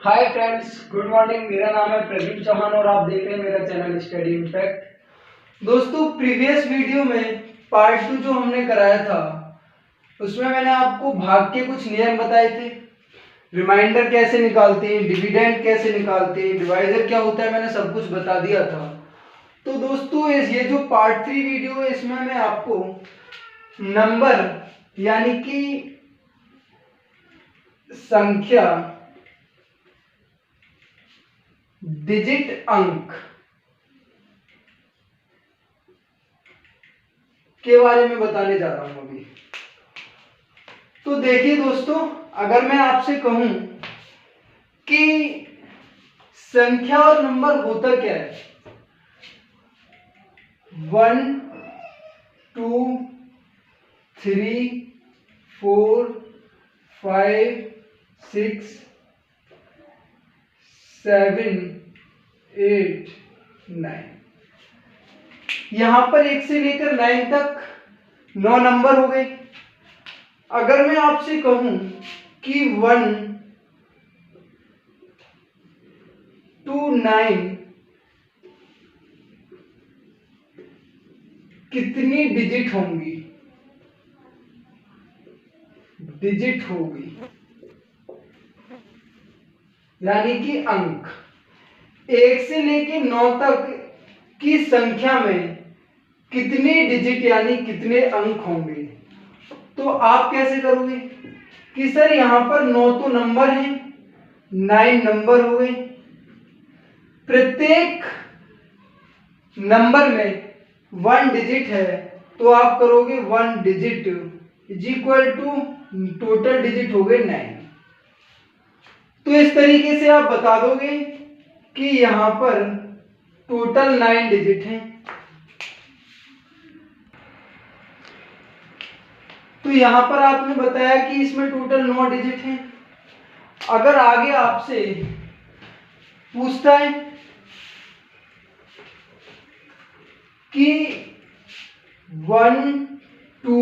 Hi friends, good morning. मेरा नाम है प्रदीप चौहान और आप देख रहे हैं मेरा चैनल स्टडी इम्पैक्ट। दोस्तों, प्रीवियस वीडियो में पार्ट 2 जो हमने कराया था उसमें मैंने आपको भाग के कुछ नियम बताए थे। रिमाइंडर कैसे निकालते हैं, डिविडेंड कैसे निकालते हैं, डिवाइजर क्या होता है, मैंने सब कुछ बता दिया था। तो दोस्तों, ये जो पार्ट 3 वीडियो है इसमें मैं आपको नंबर यानी कि संख्या, डिजिट, अंक के बारे में बताने जा रहा हूं अभी। तो देखिए दोस्तों, अगर मैं आपसे कहूं कि संख्या और नंबर होता क्या है, 1 2 3 4 5 6 7 8 9, यहां पर 1 से लेकर 9 तक 9 नंबर हो गए। अगर मैं आपसे कहूं कि 1 to 9 कितनी डिजिट होंगी, डिजिट होगी यानी कि अंक। 1 से लेकर 9 तक की संख्या में कितने डिजिट यानी कितने अंक होंगे। तो आप कैसे करोगे कि सर यहां पर 9 तो नंबर है, 9 नंबर हो गए, प्रत्येक नंबर में 1 डिजिट है, तो आप करोगे 1 digit is equal to total digit हो गए 9। तो इस तरीके से आप बता दोगे कि यहां पर टोटल 9 डिजिट हैं। तो यहां पर आपने बताया कि इसमें टोटल 9 डिजिट हैं। अगर आगे आपसे पूछता है कि 1 2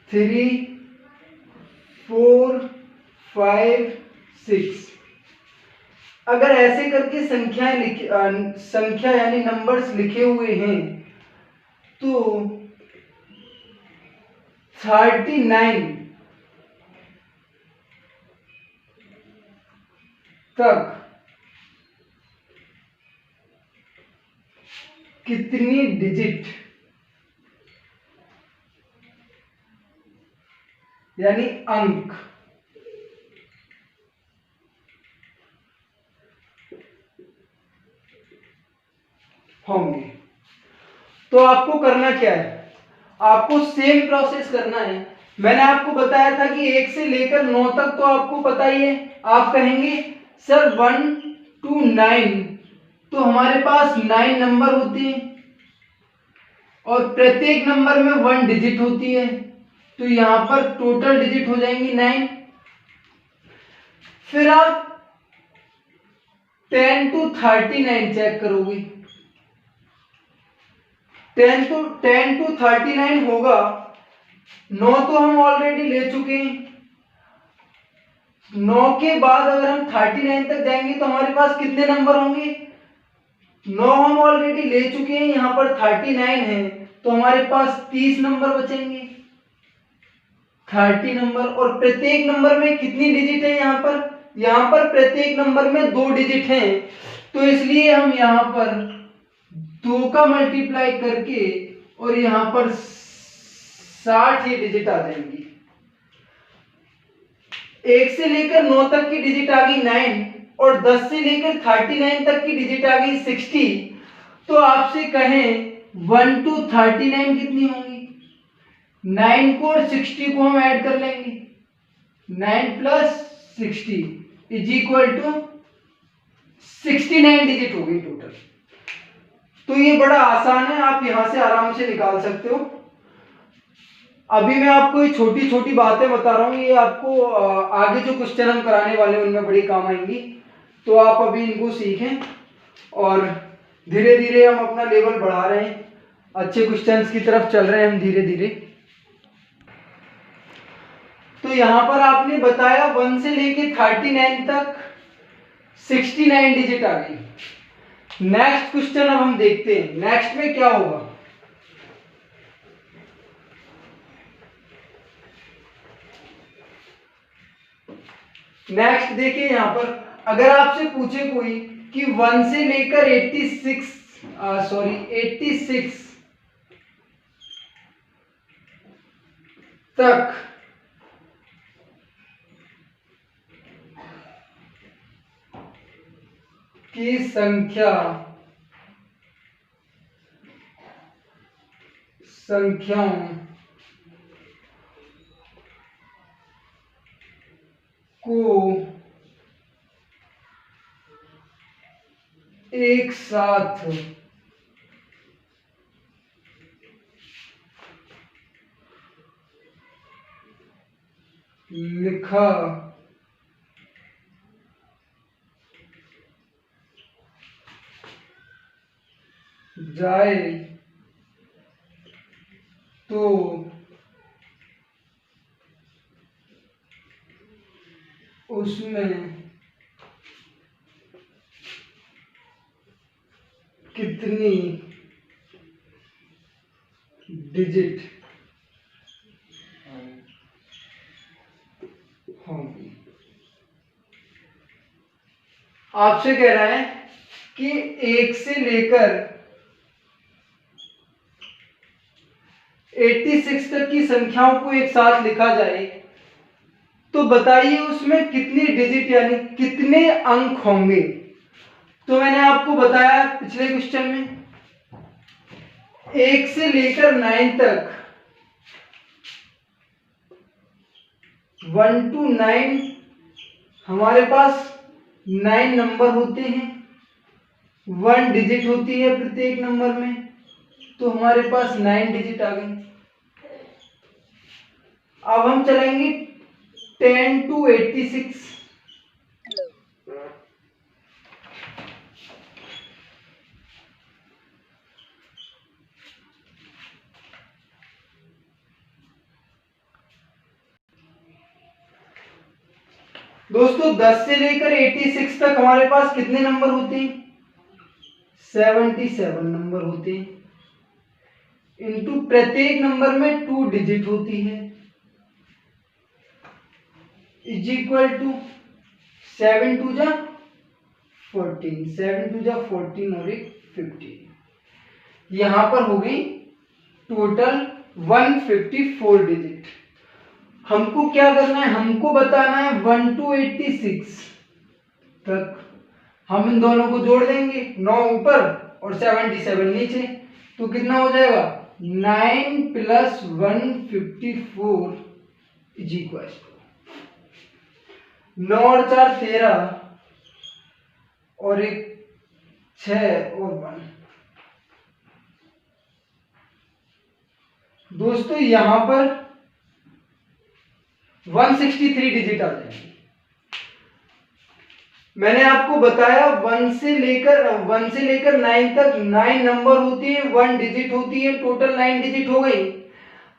3 4 5 6, अगर ऐसे करके संख्या यानी नंबर्स लिखे हुए हैं तो 39 तक कितनी डिजिट यानी अंक होंगे। तो आपको करना क्या है, आपको सेम प्रोसेस करना है। मैंने आपको बताया था कि 1 से लेकर 9 तक तो आपको पता ही है। आप कहेंगे सर 1 to 9, तो हमारे पास 9 नंबर होते हैं और प्रत्येक नंबर में 1 डिजिट होती है, तो यहां पर टोटल डिजिट हो जाएंगी 9। फिर आप 10 to 39 चेक करोगे, 10 to 39 होगा। 9 तो हम ऑलरेडी ले चुके हैं, 9 के बाद अगर हम 39 तक जाएंगे तो हमारे पास कितने नंबर होंगे। 9 हम ऑलरेडी ले चुके हैं, यहां पर 39 है, तो हमारे पास 30 नंबर बचेंगे, 30 नंबर। और प्रत्येक नंबर में कितनी डिजिट है, यहां पर प्रत्येक नंबर में 2 डिजिट हैं, तो इसलिए हम यहां पर 2 का मल्टीप्लाई करके और यहां पर 60 ये डिजिट आ जाएंगी। 1 से लेकर 9 तक की डिजिट आ गई 9 और 10 से लेकर 39 तक की डिजिट आ गई 60। तो आपसे कहें 1 to 39 कितनी होंगी, 9 को और 60 को हम ऐड कर लेंगे, 9 plus 60 is equal to 69 digit होगी टोटल। तो ये बड़ा आसान है, आप यहां से आराम से निकाल सकते हो। अभी मैं आपको ये छोटी छोटी बातें बता रहा हूँ, ये आपको आगे जो क्वेश्चन हम कराने वाले हैं उनमें बड़ी काम आएंगी। तो आप अभी इनको सीखें और धीरे धीरे हम अपना लेवल बढ़ा रहे हैं, अच्छे क्वेश्चंस की तरफ चल रहे हैं हम धीरे धीरे। तो यहां पर आपने बताया 1 से लेके 39 तक 69 डिजिट आ गई। नेक्स्ट क्वेश्चन अब हम देखते हैं नेक्स्ट में क्या होगा। नेक्स्ट देखिए यहां पर अगर आपसे पूछे कोई कि 1 से लेकर 86 तक की संख्याओं को एक साथ लिखा जाए तो उसमें कितनी डिजिट होंगी। आपसे कह रहा है कि 1 से लेकर 86 तक की संख्याओं को एक साथ लिखा जाए तो बताइए उसमें कितनी डिजिट यानी कितने अंक होंगे। तो मैंने आपको बताया पिछले क्वेश्चन में 1 से लेकर 9 तक 1 to 9 हमारे पास 9 नंबर होते हैं, 1 डिजिट होती है प्रत्येक नंबर में, तो हमारे पास 9 डिजिट आ गई। अब हम चलेंगे 10 to 86। दोस्तों 10 से लेकर 86 तक हमारे पास कितने नंबर होते हैं? 77 नंबर होते हैं। इनटू प्रत्येक नंबर में 2 डिजिट होती है इज इक्वल टू 7 2 जा 14, 7 2 जा 14 और एक 15। यहां पर हो गई टोटल 154 डिजिट। हमको क्या करना है, हमको बताना है 1 to 86 तक। हम इन दोनों को जोड़ देंगे, 9 ऊपर और 77 नीचे, तो कितना हो जाएगा 9 प्लस 154 इज इक्वल 9 और 4 13 और एक 6 और 1। दोस्तों यहां पर 163 डिजिट आ जाएंगे। मैंने आपको बताया 1 से लेकर 9 तक 9 नंबर होती है, 1 डिजिट होती है, टोटल 9 डिजिट हो गई।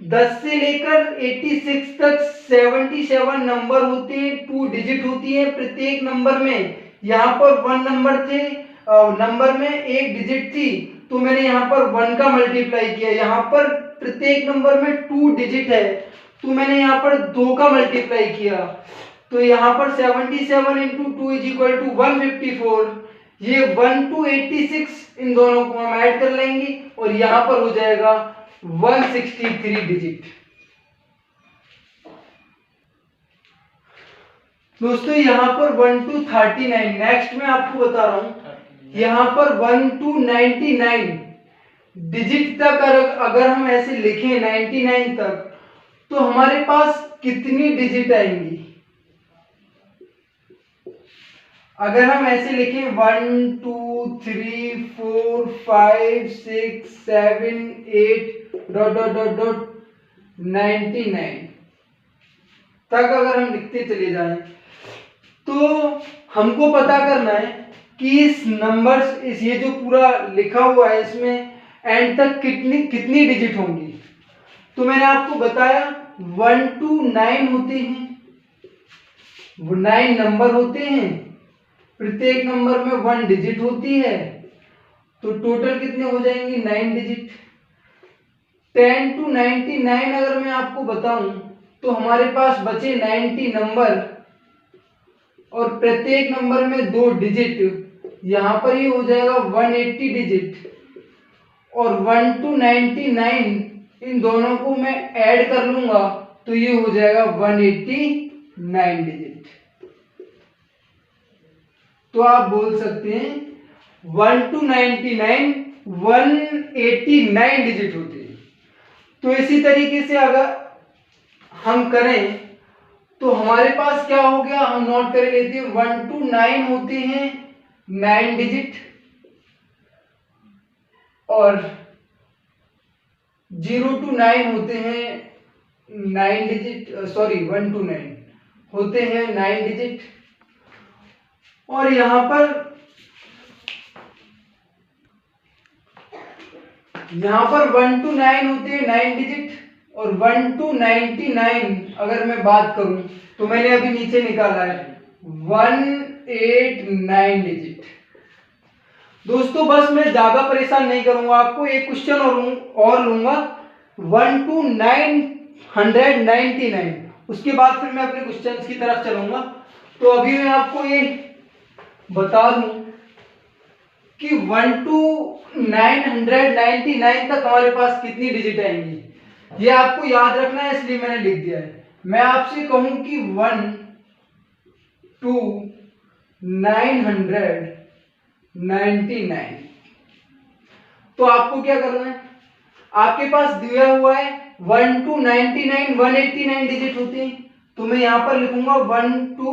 10 से लेकर 86 तक 77 नंबर होते हैं, 2 डिजिट होती है प्रत्येक नंबर में। यहाँ पर 1 नंबर थे, नंबर में एक डिजिट थी, तो मैंने यहाँ पर 1 का मल्टीप्लाई किया। यहाँ पर प्रत्येक नंबर में 2 डिजिट है, तो मैंने यहाँ पर 2 का मल्टीप्लाई किया। तो यहाँ पर 77 इंटू 2 इज इक्वल टू 154। ये 1 to 86 इन दोनों को हम ऐड कर लेंगे और यहाँ पर हो जाएगा 163 डिजिट। दोस्तों यहाँ पर 1 to 39, नेक्स्ट मैं आपको बता रहा हूं। यहाँ पर 1 to 99 डिजिट तक अगर हम ऐसे लिखें 99 तक, तो हमारे पास कितनी डिजिट आएंगी? अगर हम ऐसे लिखें 1 2 3 4 5 6 7 8 डॉट डॉट डॉट डॉट 99 तक अगर हम लिखते चले जाएं, तो हमको पता करना है कि इस नंबर्स ये जो पूरा लिखा हुआ है इसमें एंड तक कितनी डिजिट होंगी। तो मैंने आपको बताया 1 to 9 होते हैं, वो 9 नंबर होते हैं, प्रत्येक नंबर में 1 डिजिट होती है, तो टोटल कितने हो जाएंगे 9 डिजिट। 10 to 99 अगर मैं आपको बताऊं तो हमारे पास बचे 90 नंबर और प्रत्येक नंबर में 2 डिजिट, यहां पर ये हो जाएगा 180 डिजिट। और 1 to 99 इन दोनों को मैं ऐड कर लूंगा तो ये हो जाएगा 189 डिजिट। तो आप बोल सकते हैं 1 to 99 189 डिजिट होते हैं। तो इसी तरीके से अगर हम करें तो हमारे पास क्या हो गया, हम नोट कर लेते हैं 1 to 9 होते हैं 9 डिजिट और 0 to 9 होते हैं 9 डिजिट, सॉरी 1 to 9 होते हैं 9 डिजिट। और यहां पर 1 to 9 होते हैं 9 डिजिट और 1 to 99 अगर मैं बात करूं तो मैंने अभी नीचे निकाला है 189 डिजिट। दोस्तों बस मैं ज्यादा परेशान नहीं करूंगा आपको, एक क्वेश्चन और लूंगा 1 to 999, उसके बाद फिर मैं अपने क्वेश्चंस की तरफ चलूंगा। तो अभी मैं आपको ये बता दूं कि 1 to 999 तक हमारे पास कितनी डिजिट आएंगी, ये आपको याद रखना है, इसलिए मैंने लिख दिया है। मैं आपसे कहूं कि 1 to 999 तो आपको क्या करना है, आपके पास दिया हुआ है 1 to 99 189 डिजिट होते हैं, तो मैं यहां पर लिखूंगा 1 to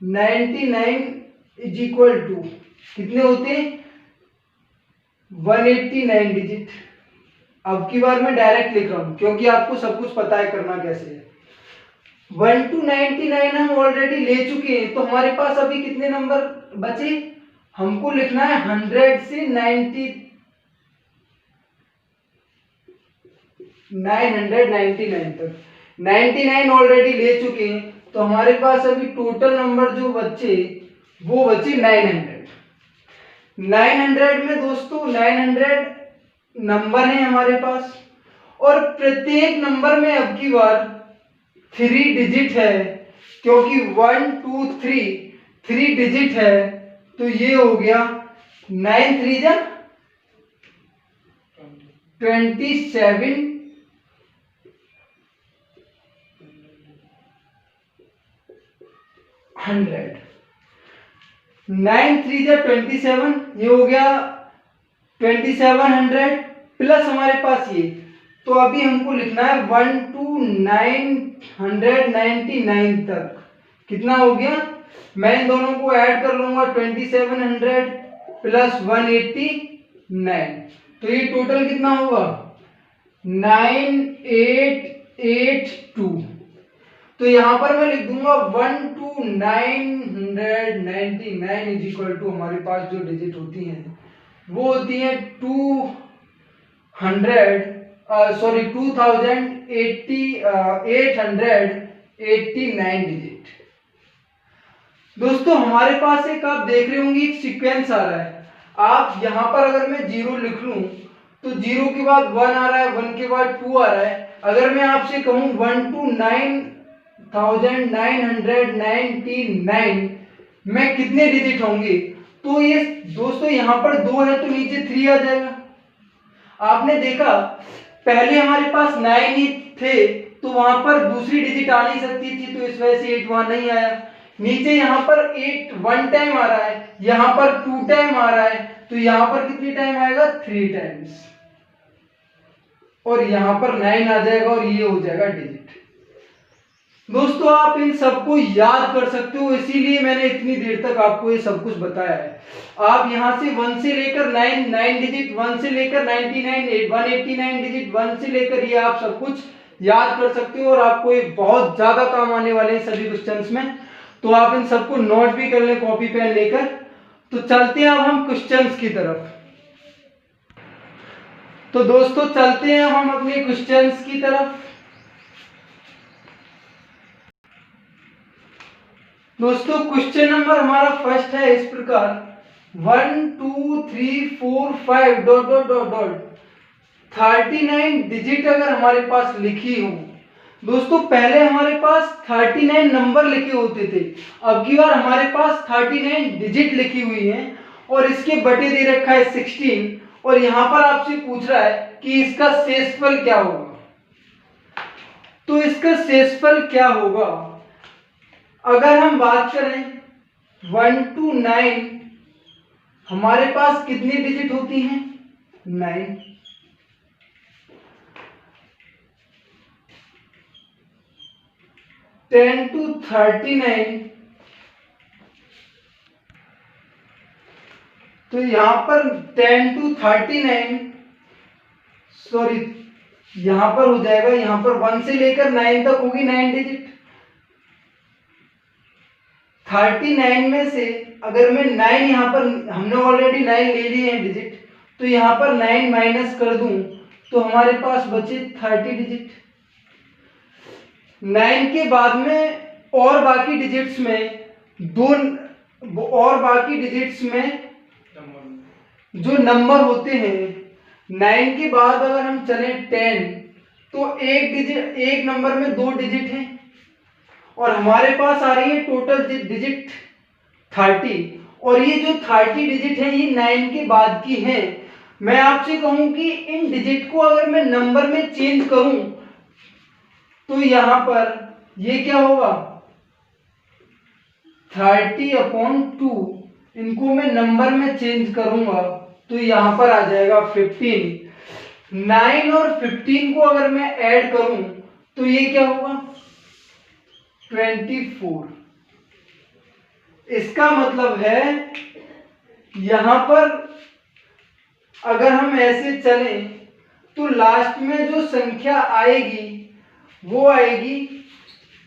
99 इज इक्वल टू कितने होते हैं 189 डिजिट। अब की बार मैं डायरेक्ट लिख रहा हूं क्योंकि आपको सब कुछ पता है करना कैसे है। 1 to 99 हम ऑलरेडी ले चुके हैं, तो हमारे पास अभी कितने नंबर बचे, हमको लिखना है 100 से 999 तक। 99 ऑलरेडी ले चुके हैं, तो हमारे पास अभी टोटल नंबर जो बचे वो बचे 900 में दोस्तों 900 नंबर है हमारे पास और प्रत्येक नंबर में अब की बार 3 डिजिट है, क्योंकि 1 2 3 डिजिट है, तो ये हो गया 9 3 जा 27 100। 9 3 जा 27, ये हो गया 2700 प्लस हमारे पास ये, तो अभी हमको लिखना है 1 to 999 तक कितना हो गया, मैं इन दोनों को ऐड कर लूंगा 2700 प्लस 189, तो ये टोटल कितना होगा 9882। तो यहां पर मैं लिख दूंगा 1 to 999 इज इक्वल टू हमारे पास जो डिजिट होती हैं वो होती है 2889 डिजिट। दोस्तों हमारे पास एक, आप देख रहे होंगे एक सीक्वेंस आ रहा है, आप यहां पर अगर मैं 0 लिख लूं तो 0 के बाद 1 आ रहा है, 1 के बाद 2 आ रहा है। अगर मैं आपसे कहूं 1 to 9999 में कितने डिजिट होंगे, तो ये दोस्तों यहां पर 2 है तो नीचे 3 आ जाएगा। आपने देखा पहले हमारे पास 9 ही थे तो वहां पर दूसरी डिजिट आ नहीं सकती थी, तो इस वजह से 8 वहां नहीं आया। नीचे यहां पर 8 1 टाइम आ रहा है, यहां पर 2 टाइम आ रहा है, तो यहां पर कितनी टाइम आएगा 3 टाइम्स, और यहां पर 9 आ जाएगा और ये हो जाएगा डिजिट। दोस्तों आप इन सबको याद कर सकते हो, इसीलिए मैंने इतनी देर तक आपको ये सब कुछ बताया है। आप यहां से 1 से लेकर 9 डिजिट, 1 से लेकर 99 189 डिजिट, 1 से लेकर ये आप सब कुछ याद कर सकते हो और आपको ये बहुत ज्यादा काम आने वाले हैं सभी क्वेश्चंस में। तो आप इन सबको नोट भी कर लें कॉपी पेन लेकर। तो चलते हैं अब हम क्वेश्चंस की तरफ। तो दोस्तों चलते हैं हम अपने क्वेश्चंस की तरफ। दोस्तों क्वेश्चन नंबर हमारा फर्स्ट है इस प्रकार 1 2 3 4 5 dot dot dot dot 39 digit अगर हमारे पास लिखी हो। दोस्तों पहले हमारे पास 39 नंबर लिखे होते थे, अब की बार हमारे पास 39 डिजिट लिखी हुई है और इसके बटे दे रखा है 16 और यहां पर आपसे पूछ रहा है कि इसका शेषफल क्या होगा। तो इसका शेषफल क्या होगा, अगर हम बात करें 1 to 9 हमारे पास कितनी डिजिट होती हैं 9। 10 to 39 तो यहां पर 10 to 39 सॉरी यहां पर हो जाएगा, यहां पर 1 से लेकर 9 तक होगी 9 डिजिट। 39 में से अगर मैं 9 यहां पर हमने ऑलरेडी 9 ले लिए हैं डिजिट, तो यहां पर 9 माइनस कर दूं तो हमारे पास बचे 30 डिजिट। 9 के बाद में और बाकी डिजिट्स में जो नंबर होते हैं 9 के बाद अगर हम चले 10 तो एक नंबर में 2 डिजिट हैं और हमारे पास आ रही है टोटल डिजिट 30 और ये जो 30 डिजिट है ये 9 के बाद की है। मैं आपसे कहूं कि इन डिजिट को अगर मैं नंबर में चेंज करूं तो यहां पर ये क्या होगा 30/2, इनको मैं नंबर में चेंज करूंगा तो यहां पर आ जाएगा 15। 9 और 15 को अगर मैं ऐड करूं तो ये क्या होगा 24। इसका मतलब है यहां पर अगर हम ऐसे चलें तो लास्ट में जो संख्या आएगी वो आएगी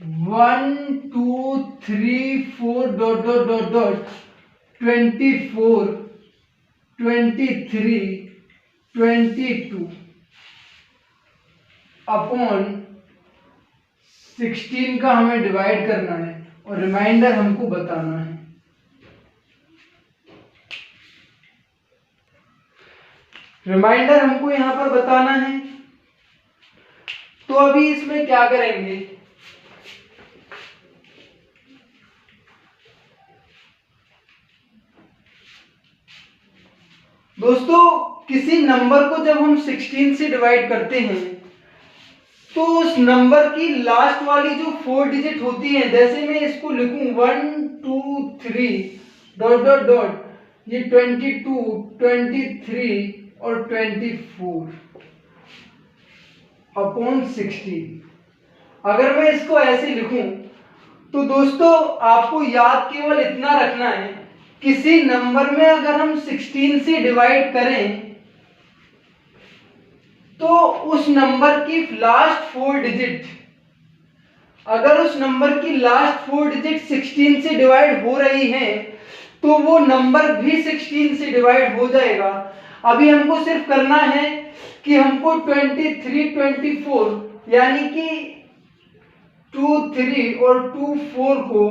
1 2 3 4 dot dot dot dot 24 23 22 upon 16 का हमें डिवाइड करना है और रिमाइंडर हमको बताना है। रिमाइंडर हमको यहां पर बताना है, तो अभी इसमें क्या करेंगे, दोस्तों किसी नंबर को जब हम 16 से डिवाइड करते हैं तो उस नंबर की लास्ट वाली जो 4 डिजिट होती है, जैसे मैं इसको लिखूं 1 2 3 डॉट डॉट डॉट ये 22 23 और 24 अपॉन 16। अगर मैं इसको ऐसे लिखूं तो दोस्तों आपको याद केवल इतना रखना है, किसी नंबर में अगर हम 16 से डिवाइड करें तो उस नंबर की लास्ट 4 डिजिट, अगर उस नंबर की लास्ट 4 डिजिट 16 से डिवाइड हो रही हैं तो वो नंबर भी 16 से डिवाइड हो जाएगा। अभी हमको सिर्फ करना है कि हमको 23 24 यानी कि 2 3 और 2 4 को